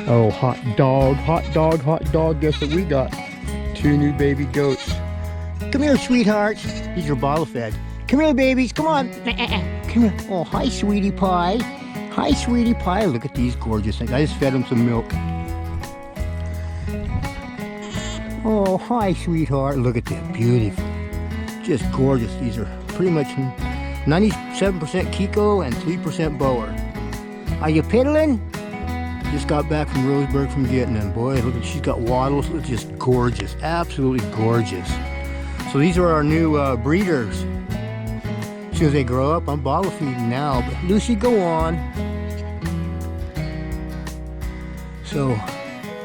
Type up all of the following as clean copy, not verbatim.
Oh, hot dog, hot dog, hot dog. Guess what we got? Two new baby goats. Come here, sweethearts. These are bottle fed. Come here, babies. Come on. Come here. Oh, hi, sweetie pie. Hi, sweetie pie. Look at these gorgeous things. I just fed them some milk. Oh, hi, sweetheart. Look at them. Beautiful. Just gorgeous. These are pretty much 97% Kiko and 3% Boer. Are you piddling? Just got back from Roseburg from getting them. Boy, look at, she's got wattles. It's just gorgeous. Absolutely gorgeous. So these are our new breeders. As soon as they grow up, I'm bottle feeding now. But Lucy, go on. So,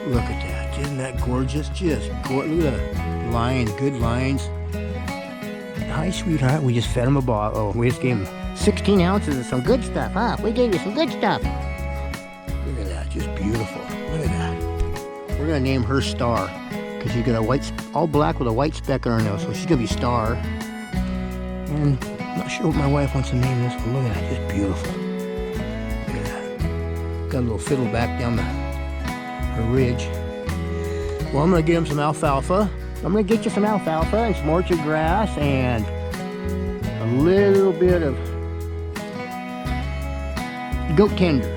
look at that. Isn't that gorgeous? Just gorgeous. Look at that. Lines, good lines. Hi, sweetheart. We just fed him a bottle. Oh, we just gave him 16 ounces of some good stuff, huh? We gave you some good stuff. Look at that. Just beautiful. Look at that. We're going to name her Star because she's got a white, all black with a white speck on her nose. So she's going to be Star. And I'm not sure what my wife wants to name this, but look at that. Just beautiful. Look at that. Got a little fiddle back down her ridge. Well, I'm going to get him some alfalfa. I'm going to get you some alfalfa and some orchard grass and a little bit of goat tender.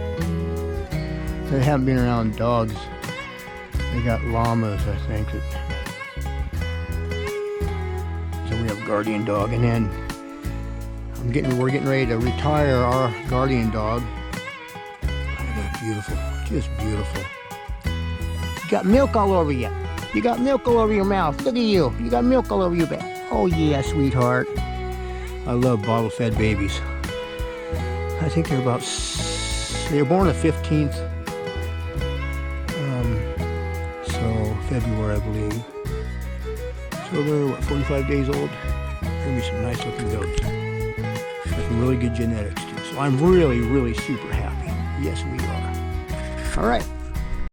They haven't been around dogs. They got llamas, I think. So we have a guardian dog, and then we're getting ready to retire our guardian dog. Look at that, beautiful, just beautiful. You got milk all over you. You got milk all over your mouth. Look at you. You got milk all over your back. Oh yeah, sweetheart. I love bottle-fed babies. I think they're they were born the 15th. So February, I believe. So they're what, 45 days old. Gonna be some nice looking goats. With some really good genetics too. So I'm really, really super happy. Yes, we are. All right.